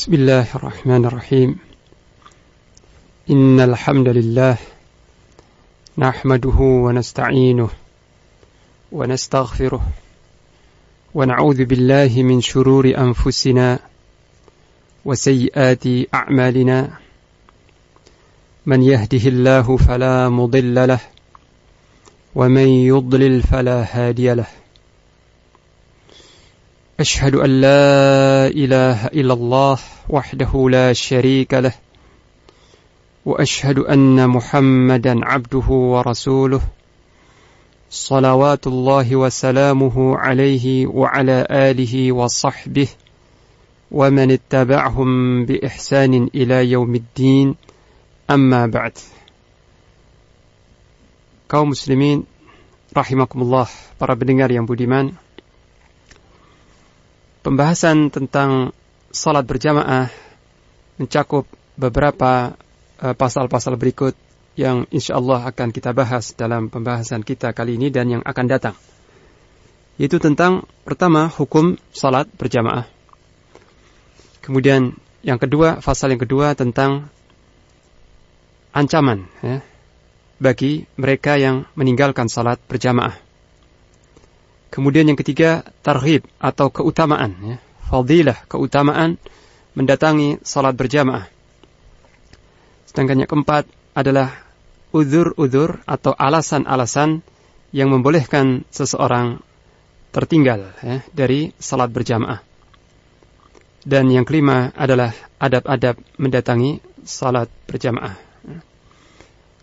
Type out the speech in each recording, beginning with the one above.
بسم الله الرحمن الرحيم إن الحمد لله نحمده ونستعينه ونستغفره ونعوذ بالله من شرور أنفسنا وسيئات أعمالنا من يهده الله فلا مضل له ومن يضلل فلا هادي له أشهد أن لا إله إلا الله وحده لا شريك له وأشهد أن محمدا عبده ورسوله صلوات الله وسلامه عليه وعلى آله وصحبه ومن اتبعهم بإحسان إلى يوم الدين أما بعد. Kaum muslimin rahimakumullah, para pendengar yang budiman, pembahasan tentang salat berjamaah mencakup beberapa pasal-pasal berikut yang insyaallah akan kita bahas dalam pembahasan kita kali ini dan yang akan datang. Yaitu tentang pertama hukum salat berjamaah. Kemudian yang kedua, pasal yang kedua tentang ancaman bagi mereka yang meninggalkan salat berjamaah. Kemudian yang ketiga, targhib atau keutamaan, fadilah, keutamaan mendatangi salat berjamaah. Sedangkan yang keempat adalah udzur-udzur atau alasan-alasan yang membolehkan seseorang tertinggal dari salat berjamaah. Dan yang kelima adalah adab-adab mendatangi salat berjamaah.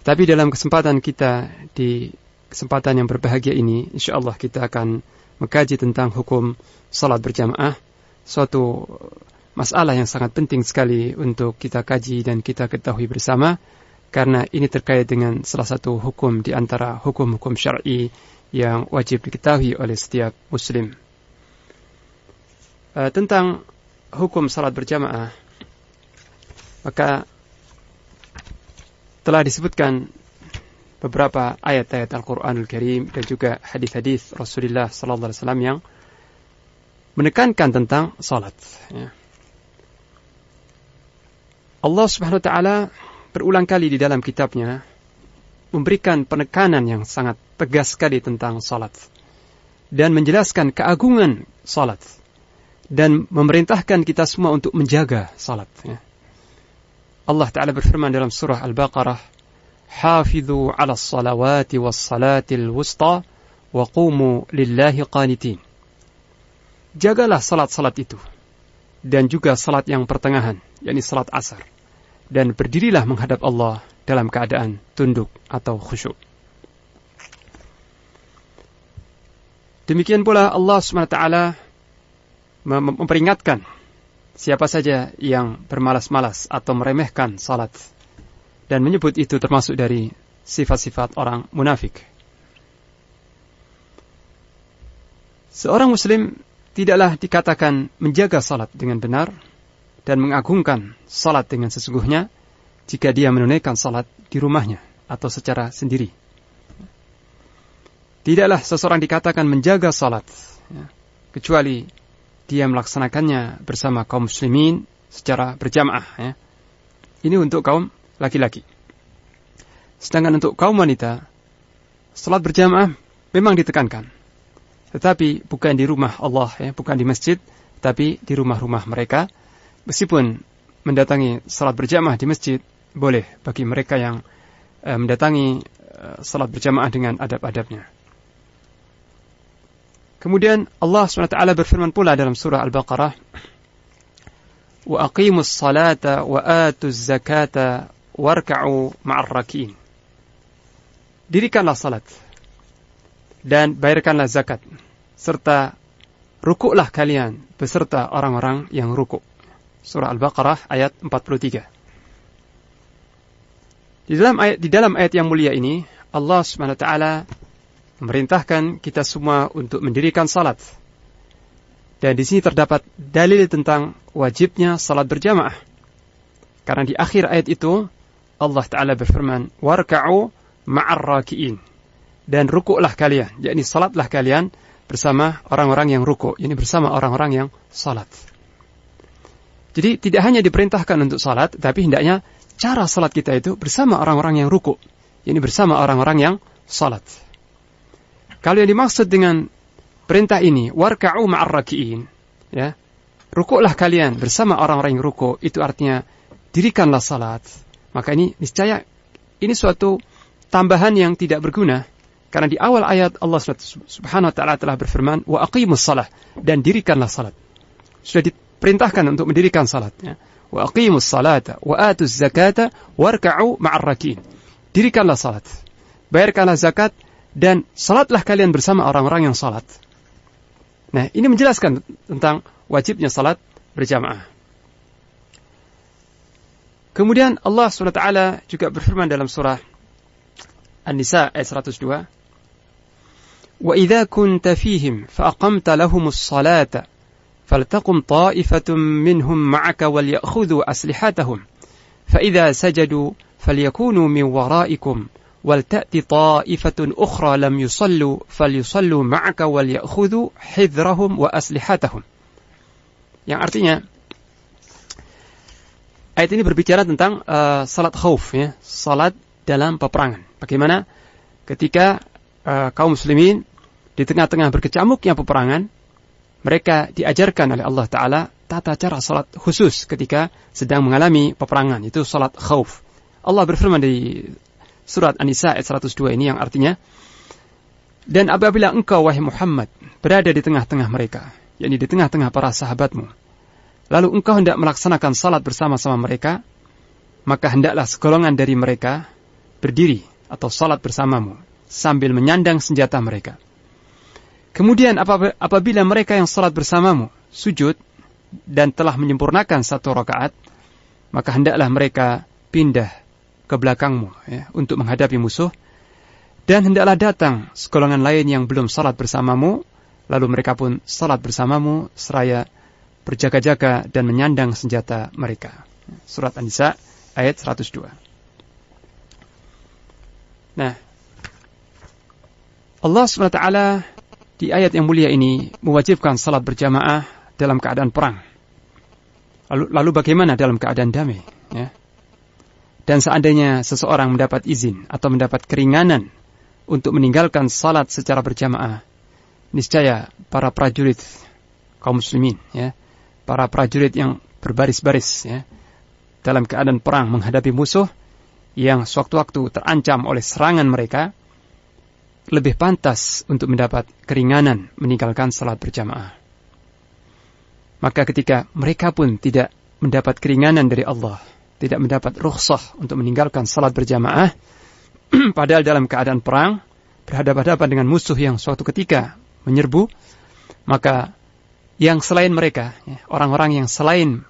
Tapi dalam kesempatan kita, di kesempatan yang berbahagia ini, insyaallah kita akan mengkaji tentang hukum salat berjamaah, suatu masalah yang sangat penting sekali untuk kita kaji dan kita ketahui bersama, karena ini terkait dengan salah satu hukum di antara hukum-hukum syar'i yang wajib diketahui oleh setiap muslim. Tentang hukum salat berjamaah, maka telah disebutkan beberapa ayat-ayat Al-Quranul Karim dan juga hadis-hadis Rasulullah sallallahu alaihi wasallam yang menekankan tentang salat. Allah Subhanahu wa taala berulang kali di dalam kitabnya memberikan penekanan yang sangat tegas sekali tentang salat dan menjelaskan keagungan salat dan memerintahkan kita semua untuk menjaga salat. Allah Ta'ala berfirman dalam surah Al-Baqarah, Hafidhu ala salawati was salatil wusta wa qumu lillahi qanitin. Jagalah salat-salat itu dan juga salat yang pertengahan, yakni salat asar, dan berdirilah menghadap Allah dalam keadaan tunduk atau khusyuk. Demikian pula Allah SWT memperingatkan siapa saja yang bermalas-malas atau meremehkan salat dan menyebut itu termasuk dari sifat-sifat orang munafik. Seorang muslim tidaklah dikatakan menjaga salat dengan benar dan mengagungkan salat dengan sesungguhnya jika dia menunaikan salat di rumahnya atau secara sendiri. Tidaklah seseorang dikatakan menjaga salat kecuali dia melaksanakannya bersama kaum muslimin secara berjamaah. Ini untuk kaum laki-laki. Sedangkan untuk kaum wanita, salat berjamaah memang ditekankan, tetapi bukan di rumah Allah, bukan di masjid, tapi di rumah-rumah mereka. Meskipun mendatangi salat berjamaah di masjid boleh bagi mereka yang mendatangi salat berjamaah dengan adab-adabnya. Kemudian Allah SWT berfirman pula dalam surah Al-Baqarah, Wa aqimus salata wa atuz zakata warka'u ma'ar raki'in. Dirikanlah salat dan bayarkanlah zakat, serta rukuklah kalian beserta orang-orang yang rukuk. Surah Al-Baqarah ayat 43. Di dalam ayat yang mulia ini, Allah SWT memerintahkan kita semua untuk mendirikan salat. Dan di sini terdapat dalil tentang wajibnya salat berjamaah. Karena di akhir ayat itu Allah Ta'ala berfirman, Warka'u ma'ar raki'in. Dan rukuklah kalian, yakni salatlah kalian bersama orang-orang yang rukuk, yakni bersama orang-orang yang salat. Jadi tidak hanya diperintahkan untuk salat, tapi hendaknya cara salat kita itu bersama orang-orang yang ruku', yakni bersama orang-orang yang salat. Kalau yang dimaksud dengan perintah ini, warka'u ma'ar raki'in, ya, rukuklah kalian bersama orang-orang yang ruku', itu artinya dirikanlah salat. Maka ini niscaya ini suatu tambahan yang tidak berguna, karena di awal ayat Allah Subhanahu wa taala telah berfirman, wa aqimus shalah, dan dirikanlah salat. Sudah diperintahkan untuk mendirikan salat, ya. Wa aqimus salata wa atuz zakata warka'u ma'ar raki'in. Dirikanlah salat, bayarkanlah zakat, dan salatlah kalian bersama orang-orang yang salat. Nah, ini menjelaskan tentang wajibnya salat berjamaah. Kemudian Allah SWT juga berfirman dalam surah An-Nisa ayat 102, wa idza kunta fihim fa aqamta lahumus salata faltaqum ta'ifatun minhum ma'aka wal ya'khudhu aslihatahum fa idza sajadu falyakunu min wara'ikum wal ta'ti ta'ifatun ukhra lam yusallu falyusallu ma'aka wal ya'khudhu hidrahum wa aslihatahum. Yang artinya ayat ini berbicara tentang salat khauf, ya, salat dalam peperangan. Bagaimana ketika kaum muslimin di tengah-tengah berkecamuknya peperangan, mereka diajarkan oleh Allah Ta'ala tata cara salat khusus ketika sedang mengalami peperangan, itu salat khauf. Allah berfirman di surat An-Nisa ayat 102 ini yang artinya, dan apabila engkau wahai Muhammad berada di tengah-tengah mereka, yakni di tengah-tengah para sahabatmu, lalu engkau hendak melaksanakan salat bersama-sama mereka, maka hendaklah segolongan dari mereka berdiri atau salat bersamamu sambil menyandang senjata mereka. Kemudian apabila mereka yang salat bersamamu sujud dan telah menyempurnakan satu rakaat, maka hendaklah mereka pindah ke belakangmu, ya, untuk menghadapi musuh, dan hendaklah datang segolongan lain yang belum salat bersamamu, lalu mereka pun salat bersamamu seraya berjaga-jaga dan menyandang senjata mereka. Surat An-Nisa ayat 102. Nah, Allah SWT di ayat yang mulia ini mewajibkan salat berjamaah dalam keadaan perang. Lalu bagaimana dalam keadaan damai, ya? Dan seandainya seseorang mendapat izin atau mendapat keringanan untuk meninggalkan salat secara berjamaah, niscaya para prajurit kaum muslimin, ya, para prajurit yang berbaris-baris, ya, dalam keadaan perang menghadapi musuh yang sewaktu-waktu terancam oleh serangan mereka, lebih pantas untuk mendapat keringanan meninggalkan salat berjamaah. Maka ketika mereka pun tidak mendapat keringanan dari Allah, tidak mendapat rukhsah untuk meninggalkan salat berjamaah, padahal dalam keadaan perang, berhadapan-hadapan dengan musuh yang suatu ketika menyerbu, maka yang selain mereka, ya, orang-orang yang selain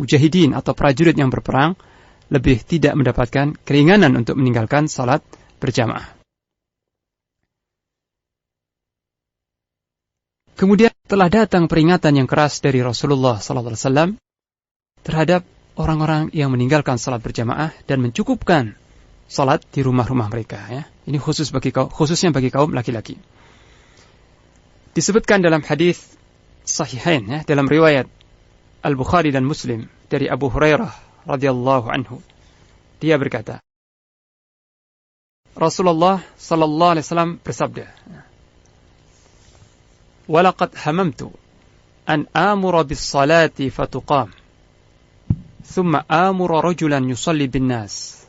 mujahidin atau prajurit yang berperang, lebih tidak mendapatkan keringanan untuk meninggalkan salat berjamaah. Kemudian telah datang peringatan yang keras dari Rasulullah SAW terhadap orang-orang yang meninggalkan salat berjamaah dan mencukupkan salat di rumah-rumah mereka, ya. Ini khususnya bagi kaum laki-laki. Disebutkan dalam hadis sahihain, ya, dalam riwayat Al-Bukhari dan Muslim dari Abu Hurairah radhiyallahu anhu. Dia berkata, Rasulullah sallallahu alaihi wasallam bersabda, "Walaqad hamamtu an amura bis-salati fatuqam, thumma amura rajulan yusalli bin-nas,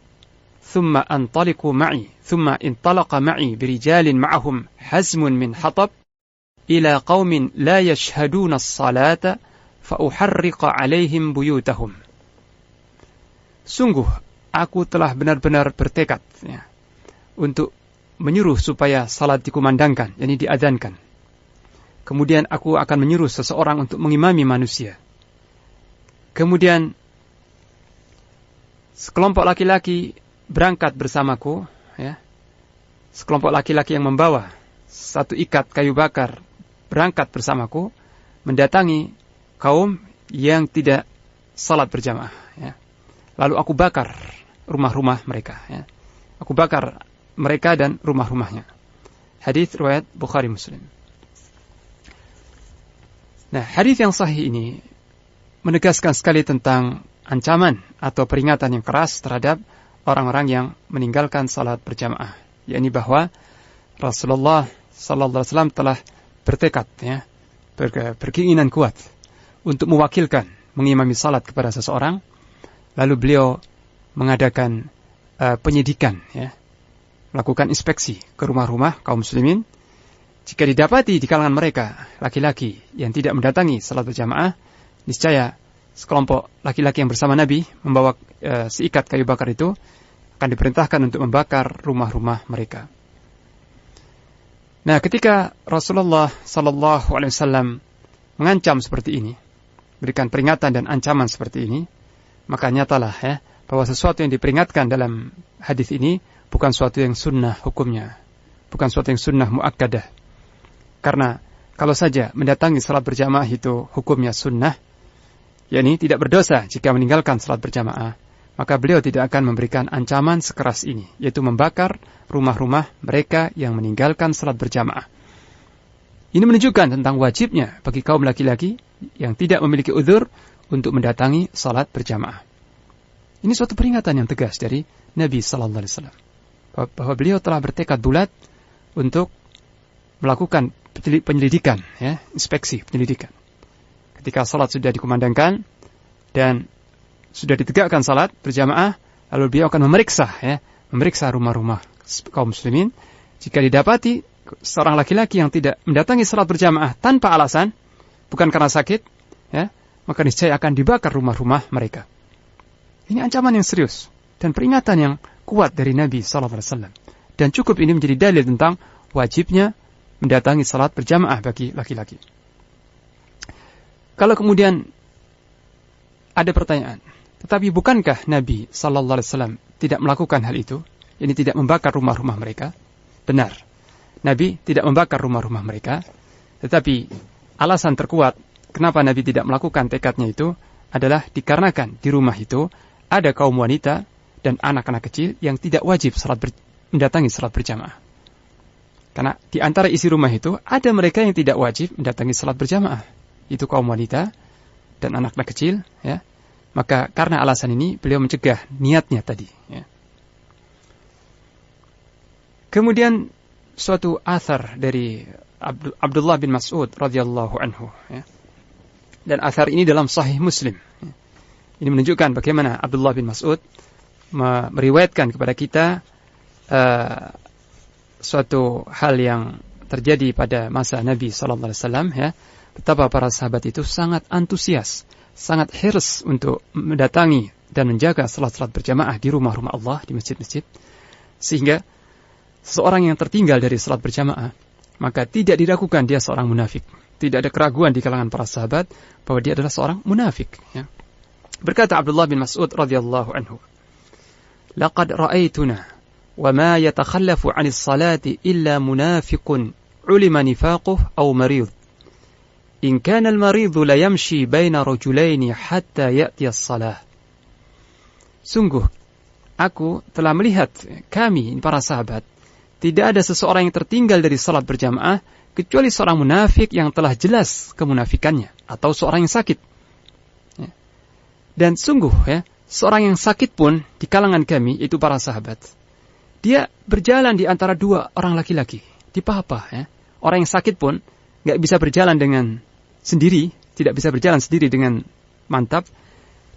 thumma antaliqu ma'i, thumma intalaqa ma'i birijalin ma'ahum hazmun min hatab ila qaumin la yashhaduna as-salata fa uharriqa 'alaihim buyutahum." Sungguh aku telah benar-benar bertekad, ya, untuk menyuruh supaya salat dikumandangkan, yakni diadzankan. Kemudian aku akan menyuruh seseorang untuk mengimami manusia. Kemudian sekelompok laki-laki berangkat bersamaku, ya. Sekelompok laki-laki yang membawa satu ikat kayu bakar berangkat bersamaku mendatangi kaum yang tidak salat berjamaah, ya. Lalu aku bakar rumah-rumah mereka, ya. Aku bakar mereka dan rumah-rumahnya. Hadis riwayat Bukhari Muslim. Nah, hadis yang sahih ini menegaskan sekali tentang ancaman atau peringatan yang keras terhadap orang-orang yang meninggalkan salat berjamaah, yakni bahwa Rasulullah sallallahu alaihi wasallam telah bertekad, ya, berkeinginan kuat untuk mewakilkan mengimami salat kepada seseorang, lalu beliau mengadakan penyidikan, ya, melakukan inspeksi ke rumah-rumah kaum muslimin. Jika didapati di kalangan mereka laki-laki yang tidak mendatangi salat berjamaah, niscaya sekelompok laki-laki yang bersama Nabi membawa seikat kayu bakar itu akan diperintahkan untuk membakar rumah-rumah mereka. Nah, ketika Rasulullah sallallahu alaihi wasallam mengancam seperti ini, berikan peringatan dan ancaman seperti ini, maka nyatalah, ya, bahwa sesuatu yang diperingatkan dalam hadis ini bukan suatu yang sunnah hukumnya, bukan suatu yang sunnah muakkadah. Karena kalau saja mendatangi salat berjamaah itu hukumnya sunnah, yakni tidak berdosa jika meninggalkan salat berjamaah, maka beliau tidak akan memberikan ancaman sekeras ini, yaitu membakar rumah-rumah mereka yang meninggalkan salat berjamaah. Ini menunjukkan tentang wajibnya bagi kaum laki-laki yang tidak memiliki uzur untuk mendatangi salat berjamaah. Ini suatu peringatan yang tegas dari Nabi sallallahu alaihi wasallam bahwa beliau telah bertekad bulat untuk melakukan penyelidikan, ya, inspeksi penyelidikan. Ketika salat sudah dikumandangkan dan sudah ditegakkan salat berjamaah, lalu beliau akan memeriksa rumah-rumah kaum muslimin. Jika didapati seorang laki-laki yang tidak mendatangi salat berjamaah tanpa alasan, bukan karena sakit, ya, maka niscaya akan dibakar rumah-rumah mereka. Ini ancaman yang serius dan peringatan yang kuat dari Nabi sallallahu alaihi wasallam. Dan cukup ini menjadi dalil tentang wajibnya mendatangi salat berjamaah bagi laki-laki. Kalau kemudian ada pertanyaan, tetapi bukankah Nabi sallallahu alaihi wasallam tidak melakukan hal itu? Ini tidak membakar rumah-rumah mereka? Benar. Nabi tidak membakar rumah-rumah mereka, tetapi alasan terkuat kenapa Nabi tidak melakukan tekadnya itu adalah dikarenakan di rumah itu ada kaum wanita dan anak-anak kecil yang tidak wajib mendatangi salat berjamaah. Karena di antara isi rumah itu ada mereka yang tidak wajib mendatangi salat berjamaah, itu kaum wanita dan anak-anak kecil, ya. Maka karena alasan ini beliau mencegah niatnya tadi, ya. Kemudian suatu athar dari Abdullah bin Mas'ud radhiyallahu anhu, ya. Dan athar ini dalam Sahih Muslim, ya. Ini menunjukkan bagaimana Abdullah bin Mas'ud meriwayatkan kepada kita suatu hal yang terjadi pada masa Nabi sallallahu alaihi wasallam, ya. Betapa para sahabat itu sangat antusias, sangat hirs untuk mendatangi dan menjaga salat-salat berjamaah di rumah-rumah Allah, di masjid-masjid. Sehingga seseorang yang tertinggal dari salat berjamaah, maka tidak diragukan dia seorang munafik. Tidak ada keraguan di kalangan para sahabat bahwa dia adalah seorang munafik, ya. Berkata Abdullah bin Mas'ud radhiyallahu anhu, "Laqad ra'aituna wa ma yatakhallafu 'anis salati illa munafiqun 'ulima nifaquhu aw marid. In kana al-maridhu la yamshi baina rajulaini hatta ya'ti as-salah." Sungguh aku telah melihat, kami para sahabat, tidak ada seseorang yang tertinggal dari salat berjamaah kecuali seorang munafik yang telah jelas kemunafikannya atau seorang yang sakit. Ya. Dan sungguh, ya, seorang yang sakit pun di kalangan kami, itu para sahabat, dia berjalan di antara dua orang laki-laki, dipapah, ya. Orang yang sakit pun nggak bisa berjalan dengan sendiri, tidak bisa berjalan sendiri dengan mantap,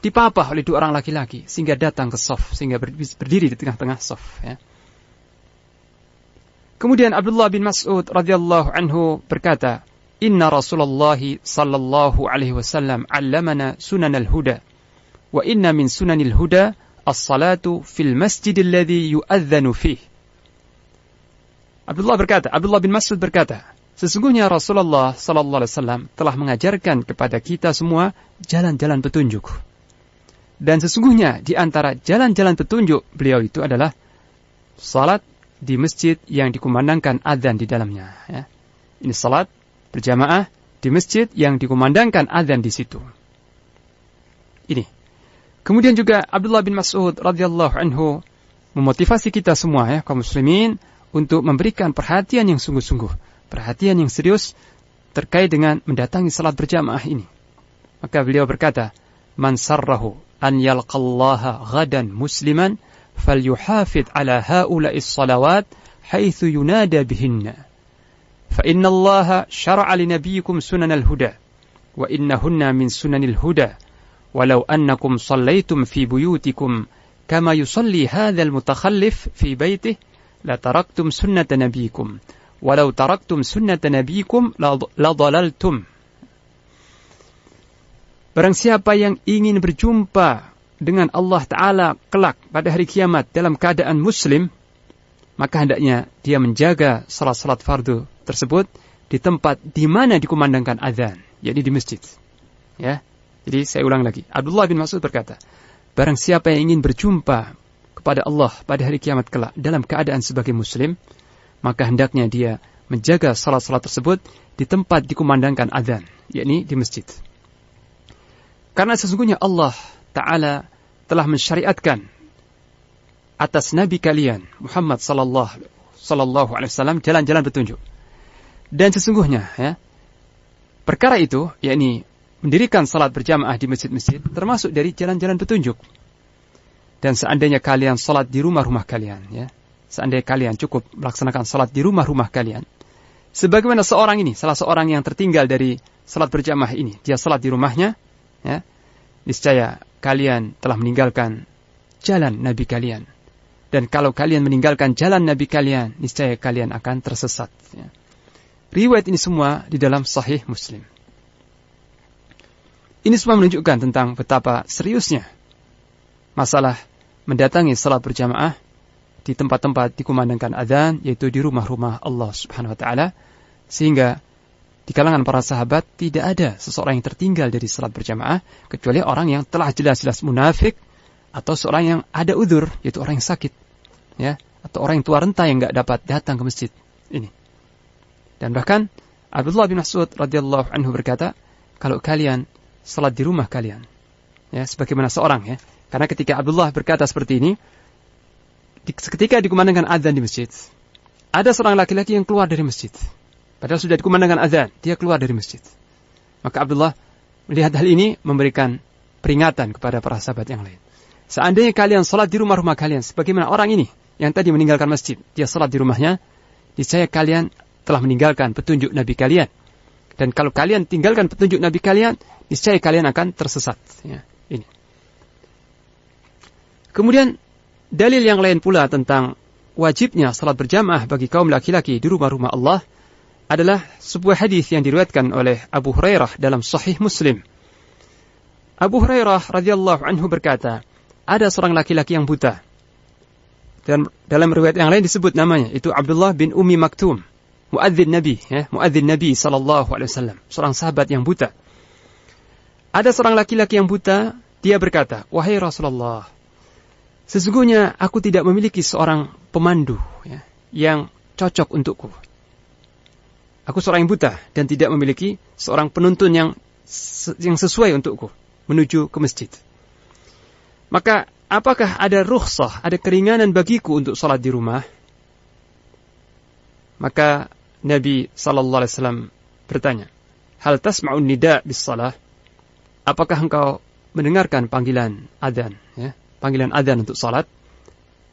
dipapah oleh dua orang laki-laki sehingga datang ke shaf, sehingga berdiri di tengah-tengah shaf, ya. Kemudian Abdullah bin Mas'ud radhiyallahu anhu berkata, "Inna Rasulullah sallallahu alaihi wasallam 'allamana sunanal huda, wa inna min sunanil huda as-salatu fil masjidil ladzi yu'adzanu fihi." Abdullah bin Mas'ud berkata, sesungguhnya Rasulullah sallallahu alaihi wasallam telah mengajarkan kepada kita semua jalan-jalan petunjuk. Dan sesungguhnya di antara jalan-jalan petunjuk beliau itu adalah salat di masjid yang dikumandangkan adzan di dalamnya, ya. Ini salat berjamaah di masjid yang dikumandangkan adzan di situ. Ini. Kemudian juga Abdullah bin Mas'ud radhiyallahu anhu memotivasi kita semua, ya, kaum muslimin, untuk memberikan perhatian yang sungguh-sungguh, perhatian yang serius terkait dengan mendatangi salat berjamaah ini. Maka beliau berkata, "Man sarrahu an yalqallaha ghadan musliman falyuhafidh ala haula'is salawat haitsu yunada bihinna. Fa inna Allaha syara'a li nabiyyikum sunanal huda wa innahunna min sunanil huda. Walau annakum shallaitum fi buyutikum kama yusalli hadzal mutakhallif fi baitihi la taraktum sunnata nabiyyikum. Walau taraktum sunnata nabiyyikum la dhalaltum." Barang siapa yang ingin berjumpa dengan Allah Ta'ala kelak pada hari kiamat dalam keadaan muslim, maka hendaknya dia menjaga salat-salat fardu tersebut di tempat di mana dikumandangkan azan, yakni di masjid. Ya. Jadi saya ulang lagi. Abdullah bin Mas'ud berkata, barang siapa yang ingin berjumpa kepada Allah pada hari kiamat kelak dalam keadaan sebagai muslim, maka hendaknya dia menjaga salat-salat tersebut di tempat dikumandangkan azan, yakni di masjid. Karena sesungguhnya Allah Ta'ala telah mensyariatkan atas Nabi kalian Muhammad sallallahu alaihi wasallam jalan-jalan petunjuk. Dan sesungguhnya ya, perkara itu yakni mendirikan salat berjamaah di masjid-masjid termasuk dari jalan-jalan petunjuk. Dan seandainya kalian salat di rumah-rumah kalian ya, seandainya kalian cukup melaksanakan salat di rumah-rumah kalian, sebagaimana seorang ini, salah seorang yang tertinggal dari salat berjamaah ini, dia salat di rumahnya, ya, niscaya kalian telah meninggalkan jalan Nabi kalian. Dan kalau kalian meninggalkan jalan Nabi kalian, niscaya kalian akan tersesat. Ya. Riwayat ini semua di dalam Sahih Muslim. Ini semua menunjukkan tentang betapa seriusnya masalah mendatangi salat berjamaah di tempat-tempat dikumandangkan azan, yaitu di rumah-rumah Allah Subhanahu wa Ta'ala, sehingga di kalangan para sahabat tidak ada seseorang yang tertinggal dari salat berjamaah kecuali orang yang telah jelas-jelas munafik atau seorang yang ada udzur, yaitu orang yang sakit, ya, atau orang yang tua renta yang enggak dapat datang ke masjid ini. Dan bahkan Abdullah bin Mas'ud radhiyallahu anhu berkata, kalau kalian salat di rumah kalian, ya, sebagaimana seorang, ya, karena ketika Abdullah berkata seperti ini, ketika dikumandangkan azan di masjid, ada seorang laki-laki yang keluar dari masjid. Padahal sudah dikumandangkan azan, dia keluar dari masjid. Maka Abdullah melihat hal ini memberikan peringatan kepada para sahabat yang lain. Seandainya kalian salat di rumah-rumah kalian, sebagaimana orang ini yang tadi meninggalkan masjid, dia salat di rumahnya, niscaya kalian telah meninggalkan petunjuk Nabi kalian. Dan kalau kalian tinggalkan petunjuk Nabi kalian, niscaya kalian akan tersesat. Ya, ini. Kemudian dalil yang lain pula tentang wajibnya salat berjamaah bagi kaum laki-laki di rumah-rumah Allah adalah sebuah hadis yang diriwayatkan oleh Abu Hurairah dalam Sahih Muslim. Abu Hurairah radhiyallahu anhu berkata, ada seorang laki-laki yang buta. Dan dalam riwayat yang lain disebut namanya, itu Abdullah bin Ummi Maktum, muadzin Nabi, ya, muadzin Nabi sallallahu alaihi wasallam, seorang sahabat yang buta. Ada seorang laki-laki yang buta, dia berkata, "Wahai Rasulullah, sesungguhnya aku tidak memiliki seorang pemandu, ya, yang cocok untukku. Aku seorang yang buta dan tidak memiliki seorang penuntun yang sesuai untukku menuju ke masjid. Maka apakah ada rukhsah, ada keringanan bagiku untuk salat di rumah?" Maka Nabi sallallahu alaihi wasallam bertanya, "Hal tasma'un nida' bis salah?" Apakah engkau mendengarkan panggilan adzan, ya, panggilan adzan untuk salat?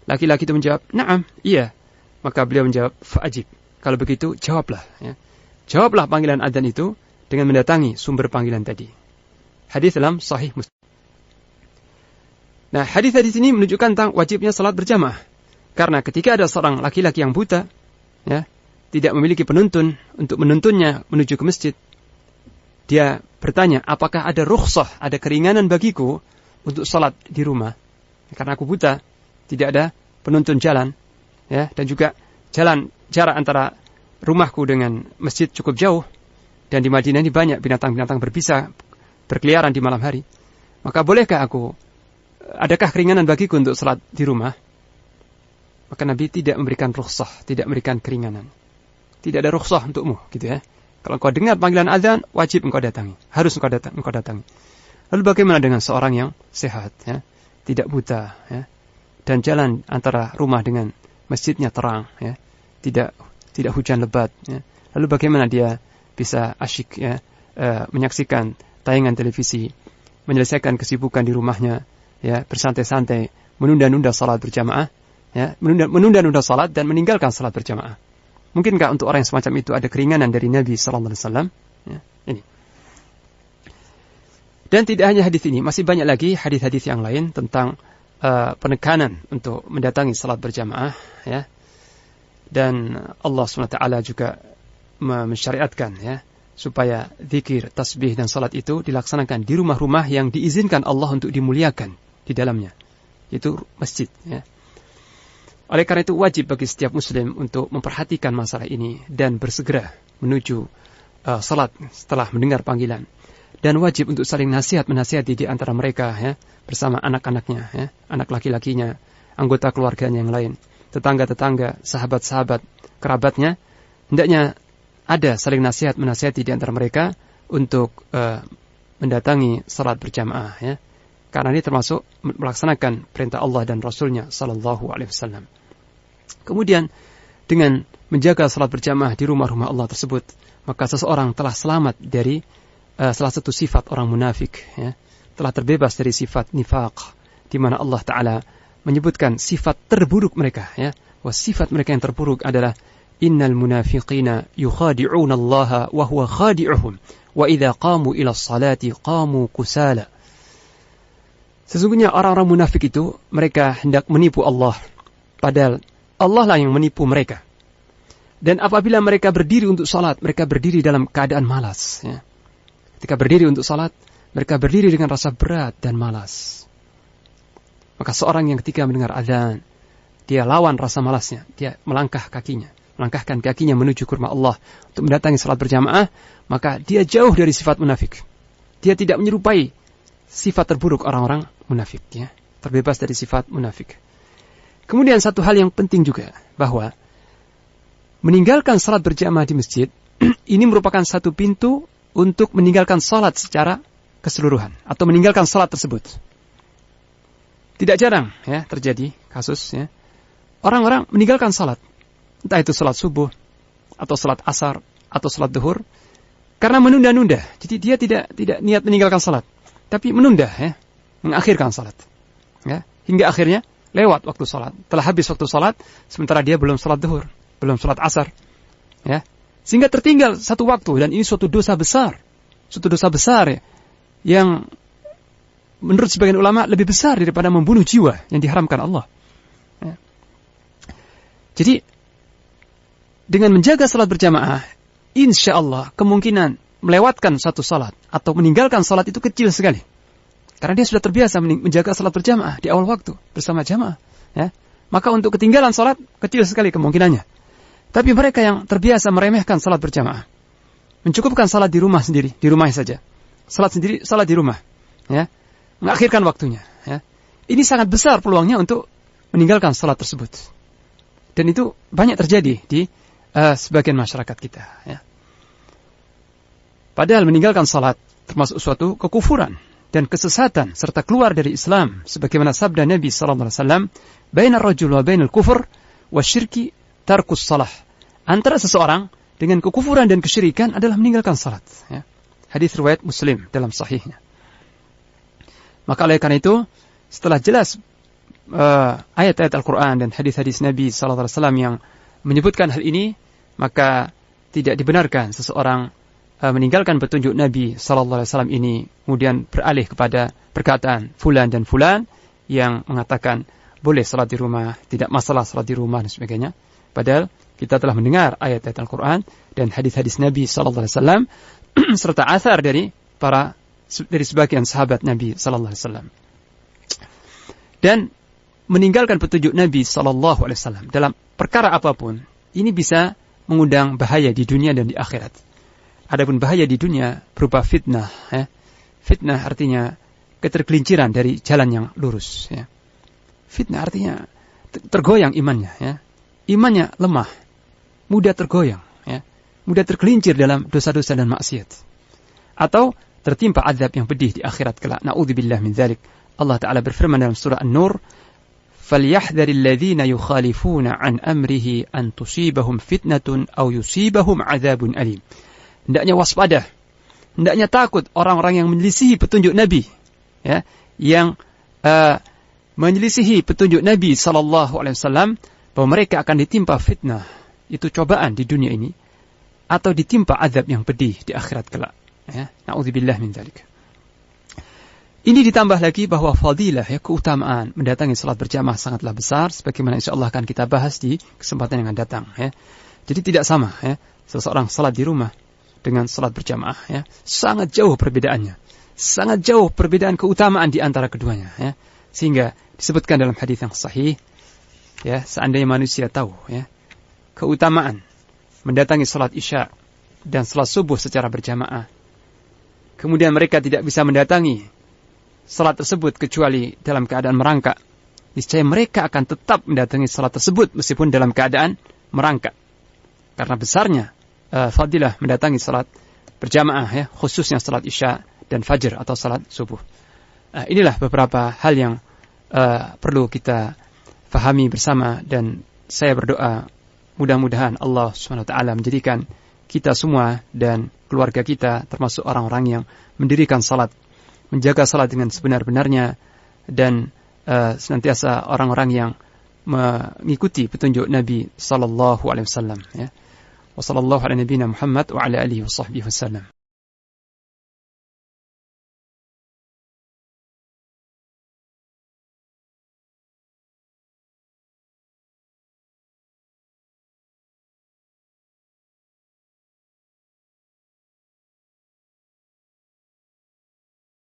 Laki-laki itu menjawab, "Na'am, iya." Maka beliau menjawab, "Fa'ajib." Kalau begitu jawablah, ya. Jawablah panggilan adzan itu dengan mendatangi sumber panggilan tadi. Hadis dalam Sahih Muslim. Nah, hadis-hadis ini menunjukkan tentang wajibnya salat berjamaah. Karena ketika ada seorang laki-laki yang buta, ya, tidak memiliki penuntun untuk menuntunnya menuju ke masjid, dia bertanya, apakah ada rukhsah, ada keringanan bagiku untuk salat di rumah? Karena aku buta, tidak ada penuntun jalan, ya, dan juga jarak antara rumahku dengan masjid cukup jauh, dan di Madinah ini banyak binatang-binatang berbisa berkeliaran di malam hari. Maka bolehkah adakah keringanan bagiku untuk salat di rumah? Maka Nabi tidak memberikan rukhsah, tidak memberikan keringanan. Tidak ada rukhsah untukmu, gitu ya. Kalau engkau dengar panggilan azan, wajib engkau datangi, harus engkau datangi. Lalu bagaimana dengan seorang yang sehat, ya, tidak buta, ya, dan jalan antara rumah dengan masjidnya terang, ya, tidak hujan lebat, ya. Lalu bagaimana dia bisa asyik, ya, menyaksikan tayangan televisi, menyelesaikan kesibukan di rumahnya, ya, bersantai-santai, menunda-nunda salat berjamaah, ya, menunda-nunda salat dan meninggalkan salat berjamaah. Mungkinkah untuk orang yang semacam itu ada keringanan dari Nabi sallallahu alaihi wasallam? Ya, ini. Dan tidak hanya hadis ini, masih banyak lagi hadis-hadis yang lain tentang penekanan untuk mendatangi salat berjamaah, ya. Dan Allah SWT juga mensyariatkan, ya, supaya zikir, tasbih dan salat itu dilaksanakan di rumah-rumah yang diizinkan Allah untuk dimuliakan di dalamnya, yaitu masjid, ya. Oleh karena itu wajib bagi setiap muslim untuk memperhatikan masalah ini dan bersegera menuju salat setelah mendengar panggilan. Dan wajib untuk saling menasihati di antara mereka, ya, bersama anak-anaknya, ya, anak laki-lakinya, anggota keluarganya yang lain, tetangga-tetangga, sahabat-sahabat, kerabatnya. Hendaknya ada saling menasihati di antara mereka untuk mendatangi salat berjamaah, ya. Karena ini termasuk melaksanakan perintah Allah dan Rasulnya sallallahu alaihi wasallam. Kemudian dengan menjaga salat berjamaah di rumah-rumah Allah tersebut, maka seseorang telah selamat dari salah satu sifat orang munafik, ya. Telah terbebas dari sifat nifaq, di mana Allah Ta'ala menyebutkan sifat terburuk mereka, ya. Wah, sifat mereka yang terburuk adalah innal munafiqina yukhadi'una Allah wa huwa khadi'uhum wa idza qamu ila salati qamu kusala. Sesungguhnya orang-orang munafik itu mereka hendak menipu Allah, padahal Allah lah yang menipu mereka. Dan apabila mereka berdiri untuk salat, mereka berdiri dalam keadaan malas, ya. Ketika berdiri untuk salat, mereka berdiri dengan rasa berat dan malas. Maka seorang yang ketika mendengar azan, dia lawan rasa malasnya, dia melangkahkan kakinya menuju ke rumah Allah untuk mendatangi salat berjamaah, maka dia jauh dari sifat munafik. Dia tidak menyerupai sifat terburuk orang-orang munafik, ya. Terbebas dari sifat munafik. Kemudian satu hal yang penting juga, bahwa meninggalkan salat berjamaah di masjid ini merupakan satu pintu untuk meninggalkan salat secara keseluruhan atau meninggalkan salat tersebut. Tidak jarang, ya, terjadi kasus, ya, orang-orang meninggalkan salat, entah itu salat subuh atau salat asar atau salat duhur, karena menunda-nunda. Jadi dia tidak niat meninggalkan salat, tapi menunda, ya, mengakhirkan salat, ya, hingga akhirnya lewat waktu salat, telah habis waktu salat, sementara dia belum salat duhur, belum salat asar, ya. Sehingga tertinggal satu waktu, dan ini suatu dosa besar, ya, yang menurut sebagian ulama lebih besar daripada membunuh jiwa yang diharamkan Allah, ya. Jadi dengan menjaga salat berjamaah, insya Allah kemungkinan melewatkan satu salat atau meninggalkan salat itu kecil sekali, karena dia sudah terbiasa menjaga salat berjamaah di awal waktu bersama jamaah, ya. Maka untuk ketinggalan salat kecil sekali kemungkinannya. Tapi mereka yang terbiasa meremehkan salat berjamaah, mencukupkan salat di rumah sendiri, di rumah saja, salat di rumah, ya, mengakhirkan waktunya, ya. Ini sangat besar peluangnya untuk meninggalkan salat tersebut, dan itu banyak terjadi di sebagian masyarakat kita, ya. Padahal meninggalkan salat termasuk suatu kekufuran dan kesesatan serta keluar dari Islam, sebagaimana sabda Nabi sallallahu alaihi wasallam, "Bainar rajul wa bainal kufur wasyirki tarkus salah." Antara seseorang dengan kekufuran dan kesyirikan adalah meninggalkan salat, ya. Hadis riwayat Muslim dalam sahihnya. Maka oleh karena itu, setelah jelas ayat-ayat Al-Quran dan hadis-hadis Nabi sallallahu alaihi wasallam yang menyebutkan hal ini, maka tidak dibenarkan seseorang meninggalkan petunjuk Nabi sallallahu alaihi wasallam ini kemudian beralih kepada perkataan fulan dan fulan yang mengatakan boleh salat di rumah, tidak masalah salat di rumah dan sebagainya. Padahal kita telah mendengar ayat-ayat Al-Quran dan hadis-hadis Nabi sallallahu alaihi wasallam serta athar dari sebagian sahabat Nabi sallallahu alaihi wasallam. Dan meninggalkan petunjuk Nabi sallallahu alaihi wasallam dalam perkara apapun, ini bisa mengundang bahaya di dunia dan di akhirat. Adapun bahaya di dunia berupa fitnah, ya. Fitnah artinya ketergelinciran dari jalan yang lurus, ya. Fitnah artinya tergoyang imannya, ya. Imannya lemah, mudah tergoyang, ya. Mudah tergelincir dalam dosa-dosa dan maksiat, atau tertimpa azab yang pedih di akhirat kelak. Na'udzubillah min dzalik. Allah Ta'ala berfirman dalam surah An-Nur, "Falyahdharil ladzina yukhalifuna an amrihi an tusibahum fitnatun aw yusibahum adzabun alim." Hendaknya waspada hendaknya takut orang-orang yang menyelisihi petunjuk Nabi, ya, yang menyelisihi petunjuk Nabi sallallahu alaihi wasallam, bahwa mereka akan ditimpa fitnah, itu cobaan di dunia ini, atau ditimpa azab yang pedih di akhirat kelak. Ya, na'udzubillah min dzalik. Ini ditambah lagi bahwa fadilah, ya, keutamaan mendatangi salat berjamaah sangatlah besar, sebagaimana insyaallah akan kita bahas di kesempatan yang akan datang. Ya. Jadi tidak sama, ya, seseorang salat di rumah dengan salat berjamaah. Ya. Sangat jauh perbedaannya, sangat jauh perbedaan keutamaan di antara keduanya. Ya. Sehingga disebutkan dalam hadis yang sahih, ya, seandainya manusia tahu, ya, keutamaan mendatangi salat isya dan salat subuh secara berjamaah, kemudian mereka tidak bisa mendatangi salat tersebut kecuali dalam keadaan merangkak, niscaya mereka akan tetap mendatangi salat tersebut meskipun dalam keadaan merangkak. Karena besarnya fadilah mendatangi salat berjamaah, ya, khususnya salat isya dan fajr atau salat subuh. Inilah beberapa hal yang perlu kita fahami bersama, dan saya berdoa mudah-mudahan Allah SWT menjadikan kita semua dan keluarga kita termasuk orang-orang yang mendirikan salat, menjaga salat dengan sebenar-benarnya, dan senantiasa orang-orang yang mengikuti petunjuk Nabi sallallahu alaihi wasallam, ya. Wa sallallahu ala nabiyyina Muhammad wa ala alihi wa sahbihi wasallam.